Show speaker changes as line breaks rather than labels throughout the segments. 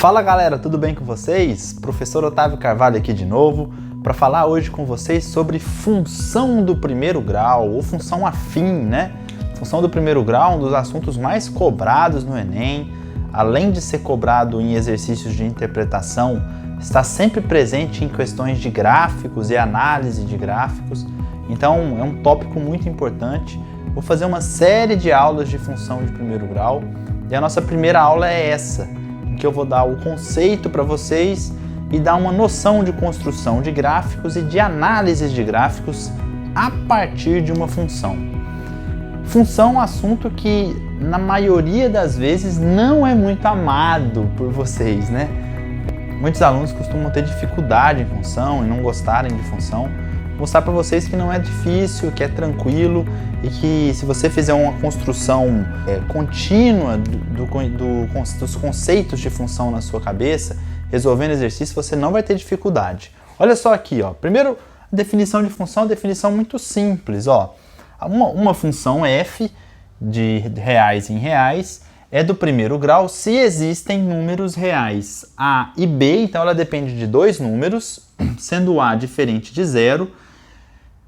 Fala galera, tudo bem com vocês? Professor Otávio Carvalho aqui de novo para falar hoje com vocês sobre função do primeiro grau ou função afim, né? Função do primeiro grau, um dos assuntos mais cobrados no Enem, além de ser cobrado em exercícios de interpretação, está sempre presente em questões de gráficos e análise de gráficos, então é um tópico muito importante. Vou fazer uma série de aulas de função de primeiro grau e a nossa primeira aula é essa, em que eu vou dar o conceito para vocês e dar uma noção de construção de gráficos e de análises de gráficos a partir de uma função. Função é um assunto que, na maioria das vezes, não é muito amado por vocês, né? Muitos alunos costumam ter dificuldade em função e não gostarem de função. Vou mostrar para vocês que não é difícil, que é tranquilo e que se você fizer uma construção contínua dos conceitos de função na sua cabeça, resolvendo exercício, você não vai ter dificuldade. Olha só aqui, ó. Primeiro, a definição de função é uma definição muito simples, ó. Uma função f de reais em reais é do primeiro grau se existem números reais a e b, então ela depende de dois números, sendo a diferente de zero,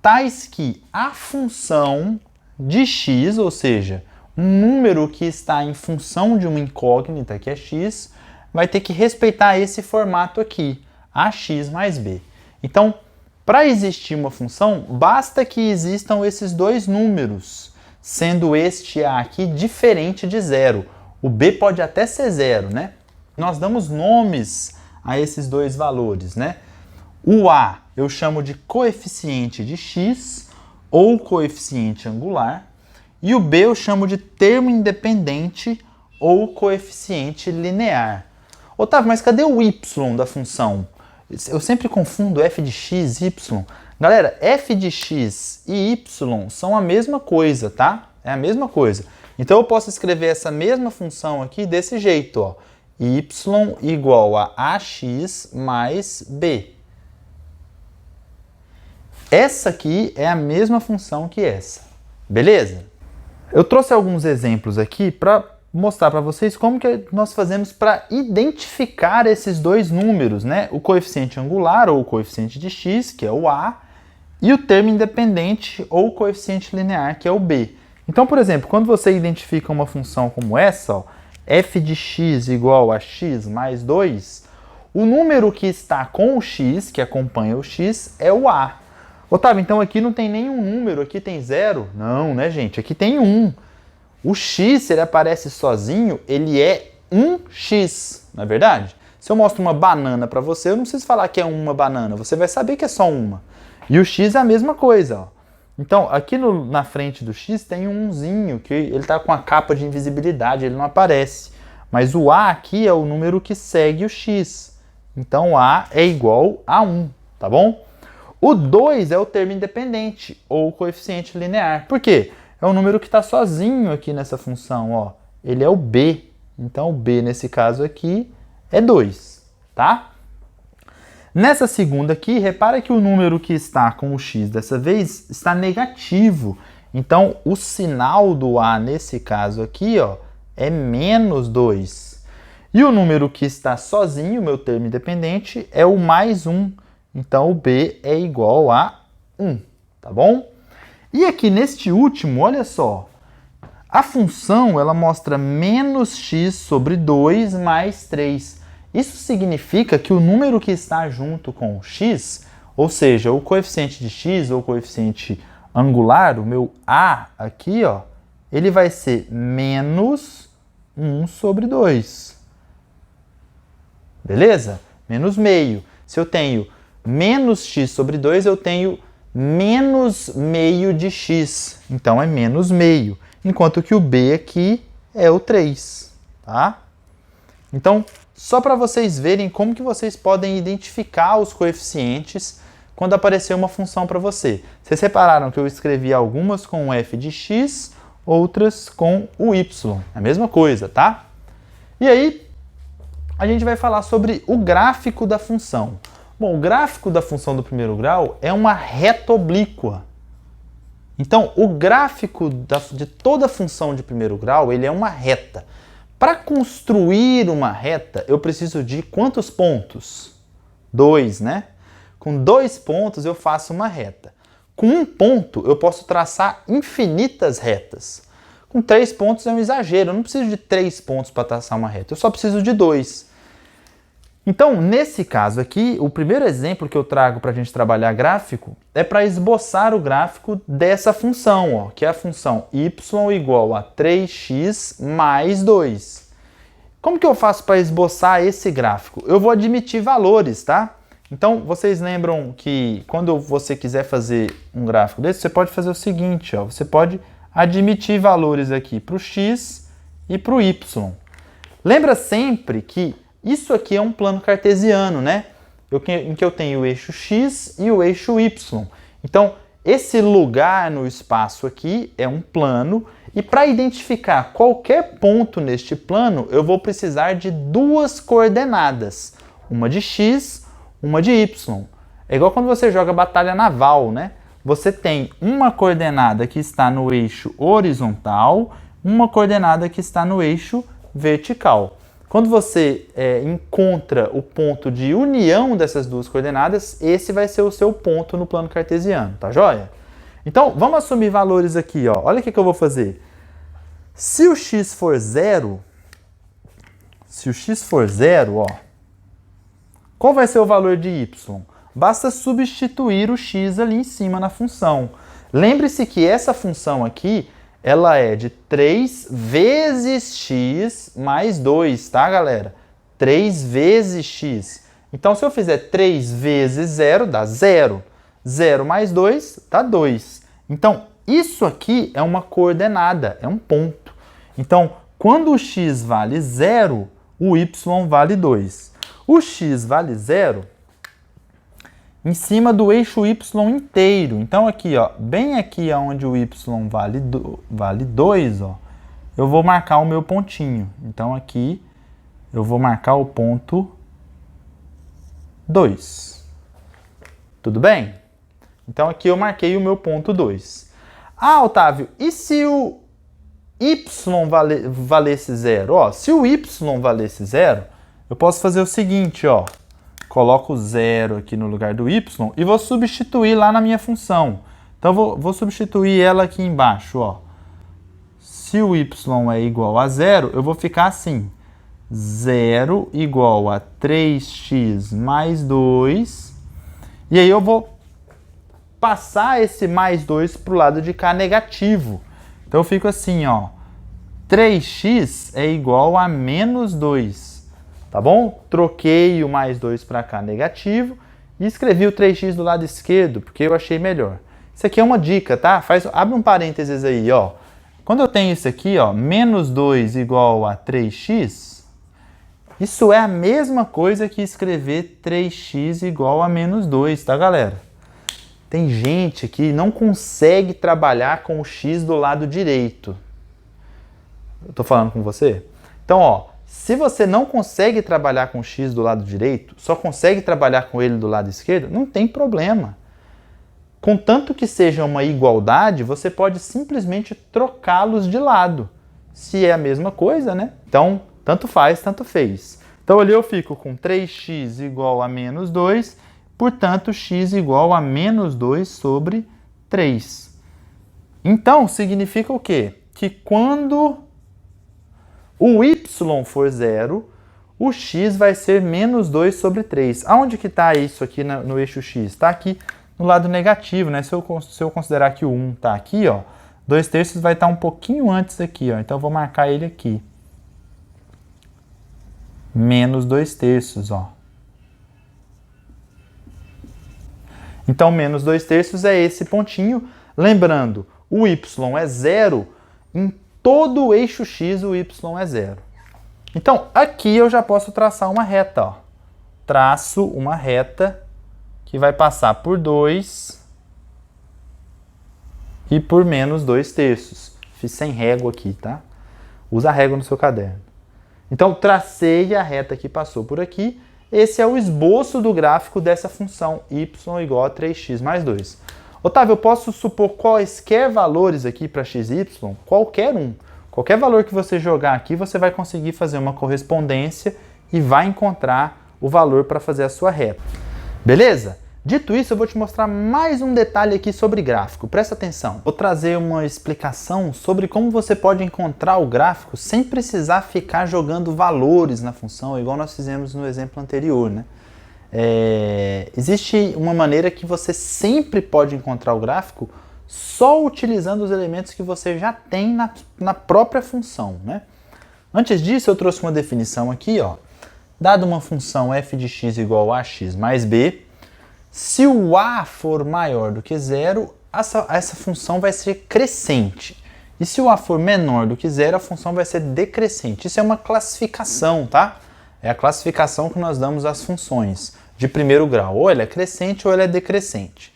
tais que a função de x, ou seja, um número que está em função de uma incógnita, que é x, vai ter que respeitar esse formato aqui, ax mais b. Então, para existir uma função, basta que existam esses dois números, sendo este a aqui diferente de zero. O b pode até ser zero, né? Nós damos nomes a esses dois valores, né? O a eu chamo de coeficiente de x ou coeficiente angular, e o b eu chamo de termo independente ou coeficiente linear. Otávio, mas cadê o y da função? Eu sempre confundo f de x e y. Galera, f de x e y são a mesma coisa, tá? É a mesma coisa. Então eu posso escrever essa mesma função aqui desse jeito, ó. Y igual a ax mais b. Essa aqui é a mesma função que essa. Beleza? Eu trouxe alguns exemplos aqui para mostrar para vocês como que nós fazemos para identificar esses dois números, né? O coeficiente angular ou o coeficiente de x, que é o a, e o termo independente ou coeficiente linear, que é o b. Então, por exemplo, quando você identifica uma função como essa, ó, f de x igual a x mais 2, o número que está com o x, que acompanha o x, é o a. Otávio, então aqui não tem nenhum número, aqui tem zero? Não, né, gente? Aqui tem 1. O x, se ele aparece sozinho, ele é 1x, não é verdade? Se eu mostro uma banana para você, eu não preciso falar que é uma banana, você vai saber que é só uma. E o x é a mesma coisa, ó. Então, aqui na frente do x tem um 1zinho, que ele está com a capa de invisibilidade, ele não aparece. Mas o a aqui é o número que segue o x. Então, a é igual a 1, tá bom? O 2 é o termo independente, ou o coeficiente linear. Por quê? É o número que está sozinho aqui nessa função, ó. Ele é o b. Então, o b, nesse caso aqui, é 2, tá? Nessa segunda aqui, repara que o número que está com o x dessa vez está negativo. Então, o sinal do a nesse caso aqui, ó, é menos 2. E o número que está sozinho, meu termo independente, é o mais 1. Então, o b é igual a 1, tá bom? E aqui neste último, olha só, a função ela mostra menos x sobre 2 mais 3. Isso significa que o número que está junto com o x, ou seja, o coeficiente de x ou o coeficiente angular, o meu a aqui, ó, ele vai ser menos 1 sobre 2. Beleza? Menos meio. Se eu tenho menos x sobre 2, eu tenho menos meio de x. Então, é menos meio. Enquanto que o b aqui é o 3, tá? Então, só para vocês verem como que vocês podem identificar os coeficientes quando aparecer uma função para você. Vocês repararam que eu escrevi algumas com f de x, outras com o y. É a mesma coisa, tá? E aí, a gente vai falar sobre o gráfico da função. Bom, o gráfico da função do primeiro grau é uma reta oblíqua. Então, o gráfico de toda função de primeiro grau, ele é uma reta. Para construir uma reta, eu preciso de quantos pontos? 2, né? Com 2 pontos eu faço uma reta. Com 1 ponto eu posso traçar infinitas retas. Com 3 pontos é um exagero, eu não preciso de 3 pontos para traçar uma reta, eu só preciso de 2. Então, nesse caso aqui, o primeiro exemplo que eu trago para a gente trabalhar gráfico é para esboçar o gráfico dessa função, ó, que é a função y igual a 3x mais 2. Como que eu faço para esboçar esse gráfico? Eu vou admitir valores, tá? Então, vocês lembram que quando você quiser fazer um gráfico desse, você pode fazer o seguinte, ó, você pode admitir valores aqui para o x e para o y. Lembra sempre que isso aqui é um plano cartesiano, né? Em que eu tenho o eixo x e o eixo y. Então, esse lugar no espaço aqui é um plano, e para identificar qualquer ponto neste plano, eu vou precisar de 2 coordenadas, uma de x, uma de y. É igual quando você joga batalha naval, né? Você tem uma coordenada que está no eixo horizontal, uma coordenada que está no eixo vertical. Quando você encontra o ponto de união dessas 2 coordenadas, esse vai ser o seu ponto no plano cartesiano, tá joia? Então, vamos assumir valores aqui, ó. Olha o que eu vou fazer. Se o x for 0, ó, qual vai ser o valor de y? Basta substituir o x ali em cima na função. Lembre-se que essa função aqui, ela é de 3 vezes x mais 2, tá, galera? 3 vezes x. Então, se eu fizer 3 vezes 0, dá 0. 0 mais 2 dá 2. Então, isso aqui é uma coordenada, é um ponto. Então, quando o x vale 0, o y vale 2. O x vale 0 em cima do eixo y inteiro. Então, aqui, ó, bem aqui onde o y vale 2, ó, eu vou marcar o meu pontinho. Então, aqui, eu vou marcar o ponto 2. Tudo bem? Então, aqui eu marquei o meu ponto 2. Ah, Otávio, e se o y valesse 0? Ó, se o y valesse 0, eu posso fazer o seguinte, ó. Coloco 0 aqui no lugar do y e vou substituir lá na minha função. Então, vou substituir ela aqui embaixo, ó. Se o y é igual a 0, eu vou ficar assim. 0 igual a 3x mais 2. E aí eu vou passar esse mais 2 para o lado de cá negativo. Então, eu fico assim, ó. 3x é igual a menos 2. Tá bom? Troquei o mais 2 para cá negativo e escrevi o 3x do lado esquerdo, porque eu achei melhor. Isso aqui é uma dica, tá? Abre um parênteses aí, ó. Quando eu tenho isso aqui, ó, menos 2 igual a 3x, isso é a mesma coisa que escrever 3x igual a menos 2, tá, galera? Tem gente que não consegue trabalhar com o x do lado direito. Eu tô falando com você? Então, ó, se você não consegue trabalhar com o x do lado direito, só consegue trabalhar com ele do lado esquerdo, não tem problema. Contanto que seja uma igualdade, você pode simplesmente trocá-los de lado. Se é a mesma coisa, né? Então, tanto faz, tanto fez. Então, ali eu fico com 3x igual a menos 2, portanto, x igual a menos 2 sobre 3. Então, significa o quê? Que quando o y for 0, o x vai ser menos 2 sobre 3. Aonde que está isso aqui no eixo x? Está aqui no lado negativo, né? Se eu considerar que o 1 está aqui, ó, 2/3 vai estar um pouquinho antes aqui, ó. Então, eu vou marcar ele aqui. Menos 2/3, ó. Então, menos 2/3 é esse pontinho. Lembrando, o y é 0 em todo o eixo x, o y é 0. Então, aqui eu já posso traçar uma reta, ó. Traço uma reta que vai passar por 2 e por menos 2/3. Fiz sem régua aqui, tá? Usa a régua no seu caderno. Então, tracei a reta que passou por aqui. Esse é o esboço do gráfico dessa função y igual a 3x mais 2. Otávio, eu posso supor quaisquer valores aqui para x e y? Qualquer um. Qualquer valor que você jogar aqui, você vai conseguir fazer uma correspondência e vai encontrar o valor para fazer a sua reta. Beleza? Dito isso, eu vou te mostrar mais um detalhe aqui sobre gráfico. Presta atenção. Vou trazer uma explicação sobre como você pode encontrar o gráfico sem precisar ficar jogando valores na função, igual nós fizemos no exemplo anterior, né? Existe uma maneira que você sempre pode encontrar o gráfico só utilizando os elementos que você já tem na própria função, né? Antes disso, eu trouxe uma definição aqui, ó. Dado uma função f de x igual a x mais b, se o a for maior do que zero, essa função vai ser crescente. E se o a for menor do que zero, a função vai ser decrescente. Isso é uma classificação, tá? É a classificação que nós damos às funções de primeiro grau. Ou ela é crescente ou ela é decrescente.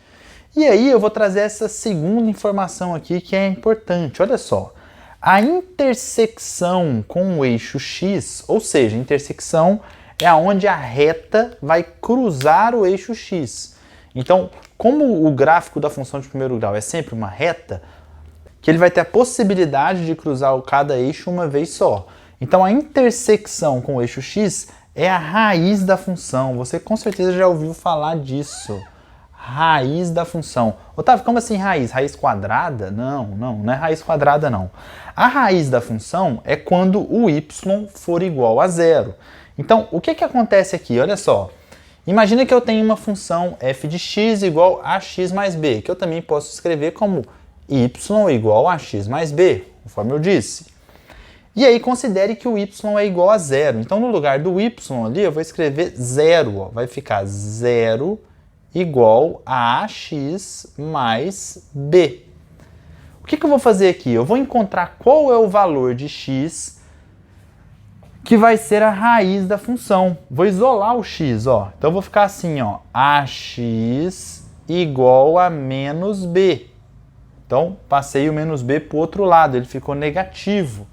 E aí eu vou trazer essa segunda informação aqui que é importante. Olha só. A intersecção com o eixo x, ou seja, intersecção é aonde a reta vai cruzar o eixo x. Então, como o gráfico da função de primeiro grau é sempre uma reta, que ele vai ter a possibilidade de cruzar cada eixo uma vez só. Então, a intersecção com o eixo x é a raiz da função. Você com certeza já ouviu falar disso. Raiz da função. Otávio, como assim raiz? Raiz quadrada? Não é raiz quadrada não. A raiz da função é quando o y for igual a zero. Então, o que acontece aqui? Olha só. Imagina que eu tenho uma função f de x igual a x mais b, que eu também posso escrever como y igual a x mais b, conforme eu disse. E aí, considere que o y é igual a zero. Então, no lugar do y ali, eu vou escrever zero. Ó. Vai ficar zero igual a ax mais b. O que eu vou fazer aqui? Eu vou encontrar qual é o valor de x que vai ser a raiz da função. Vou isolar o x, ó. Então, eu vou ficar assim, ó. Ax igual a menos b. Então, passei o menos b para o outro lado, ele ficou negativo.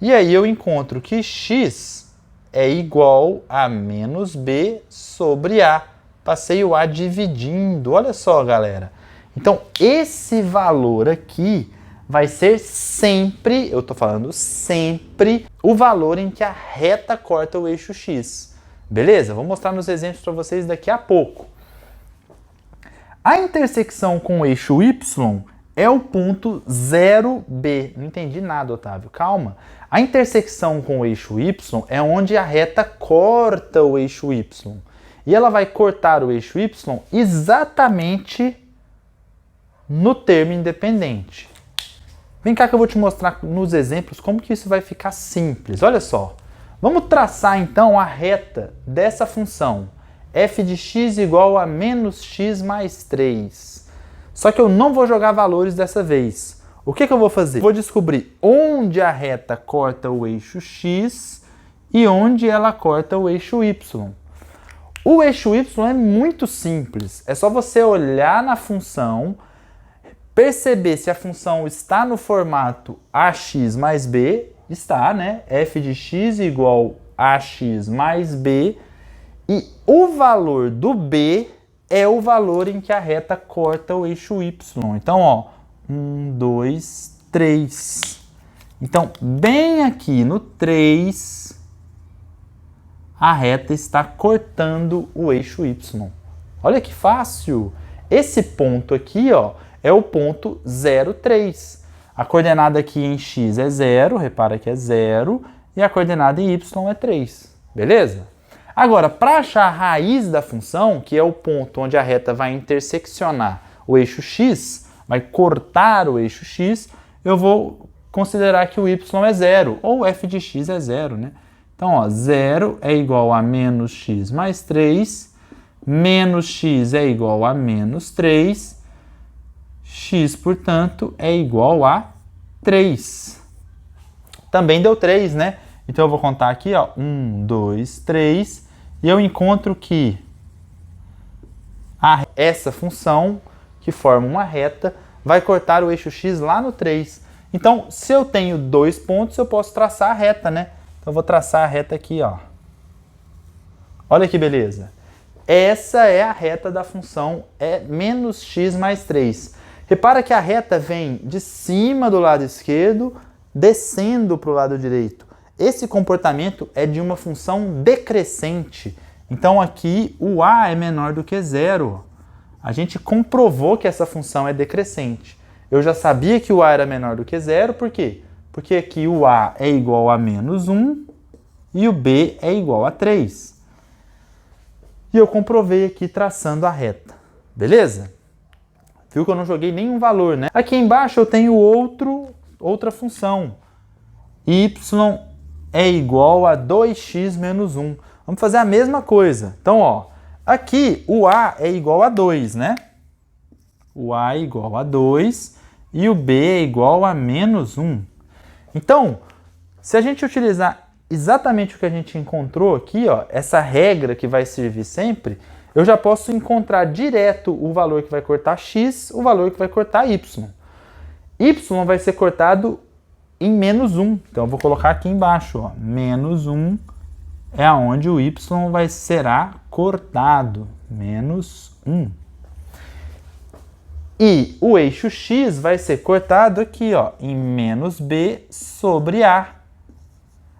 E aí eu encontro que x é igual a menos b sobre a. Passei o a dividindo. Olha só, galera. Então, esse valor aqui vai ser sempre, eu estou falando sempre, o valor em que a reta corta o eixo x. Beleza? Vou mostrar nos exemplos para vocês daqui a pouco. A intersecção com o eixo y é o ponto 0b. Não entendi nada, Otávio. Calma. A intersecção com o eixo y é onde a reta corta o eixo y. E ela vai cortar o eixo y exatamente no termo independente. Vem cá que eu vou te mostrar nos exemplos como que isso vai ficar simples. Olha só. Vamos traçar então a reta dessa função. F de x igual a menos x mais 3. Só que eu não vou jogar valores dessa vez. O que eu vou fazer? Vou descobrir onde a reta corta o eixo x e onde ela corta o eixo y. O eixo y é muito simples. É só você olhar na função, perceber se a função está no formato ax mais b, está, né? F de x igual a ax mais b, e o valor do b é o valor em que a reta corta o eixo y. Então, ó, 1, 2, 3. Então, bem aqui no 3, a reta está cortando o eixo y. Olha que fácil! Esse ponto aqui, ó, é o ponto 0, 3. A coordenada aqui em x é 0, repara que é 0, e a coordenada em y é 3. Beleza? Agora, para achar a raiz da função, que é o ponto onde a reta vai interseccionar o eixo x, vai cortar o eixo x, eu vou considerar que o y é 0, ou f de x é 0, né? Então, ó, 0 é igual a menos x mais 3, menos x é igual a menos 3, x, portanto, é igual a 3. Também deu 3, né? Então, eu vou contar aqui, ó, 1, 2, 3, e eu encontro que essa função, que forma uma reta, vai cortar o eixo x lá no 3. Então, se eu tenho 2 pontos, eu posso traçar a reta, né? Então, eu vou traçar a reta aqui, ó. Olha que beleza. Essa é a reta da função menos x mais 3. Repara que a reta vem de cima do lado esquerdo descendo para o lado direito. Esse comportamento é de uma função decrescente. Então aqui o a é menor do que 0. A gente comprovou que essa função é decrescente. Eu já sabia que o a era menor do que 0, por quê? Porque aqui o a é igual a menos 1 e o b é igual a 3. E eu comprovei aqui traçando a reta. Beleza? Viu que eu não joguei nenhum valor, né? Aqui embaixo eu tenho outra função. Y é igual a 2x menos 1. Vamos fazer a mesma coisa. Então, ó, aqui o a é igual a 2, né? O a é igual a 2 e o b é igual a menos 1. Então, se a gente utilizar exatamente o que a gente encontrou aqui, ó, essa regra que vai servir sempre, eu já posso encontrar direto o valor que vai cortar x, o valor que vai cortar y. Y vai ser cortado em menos 1. Então, eu vou colocar aqui embaixo, ó, menos 1 é onde o y será cortado, menos 1. E o eixo x vai ser cortado aqui, ó, em menos b sobre a.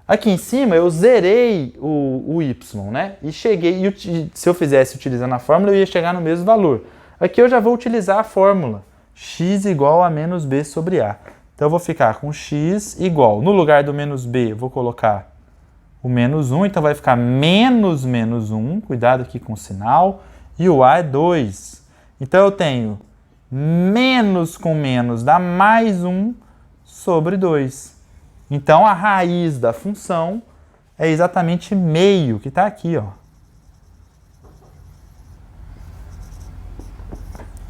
Aqui em cima eu zerei o y, né? E cheguei, se eu fizesse utilizando a fórmula, eu ia chegar no mesmo valor. Aqui eu já vou utilizar a fórmula, x igual a menos b sobre a. Então eu vou ficar com x igual, no lugar do menos b, eu vou colocar o menos 1, então vai ficar menos 1, cuidado aqui com o sinal, e o a é 2. Então eu tenho menos com menos dá mais 1 sobre 2. Então a raiz da função é exatamente meio, que está aqui, ó.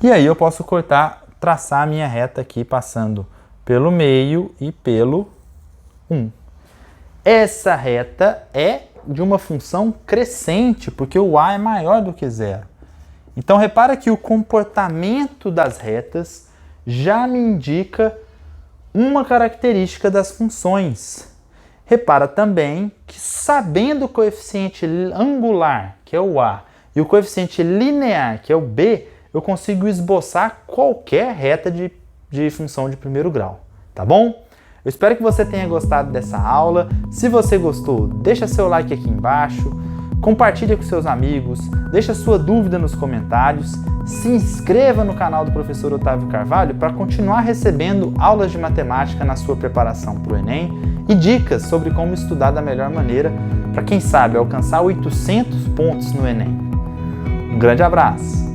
E aí eu posso traçar a minha reta aqui, passando pelo meio e pelo 1. Essa reta é de uma função crescente, porque o a é maior do que 0. Então repara que o comportamento das retas já me indica uma característica das funções. Repara também que, sabendo o coeficiente angular, que é o a, e o coeficiente linear, que é o b, eu consigo esboçar qualquer reta de função de primeiro grau, tá bom? Eu espero que você tenha gostado dessa aula. Se você gostou, deixa seu like aqui embaixo, compartilha com seus amigos, deixa sua dúvida nos comentários, se inscreva no canal do professor Otávio Carvalho para continuar recebendo aulas de matemática na sua preparação para o Enem e dicas sobre como estudar da melhor maneira para, quem sabe, alcançar 800 pontos no Enem. Um grande abraço!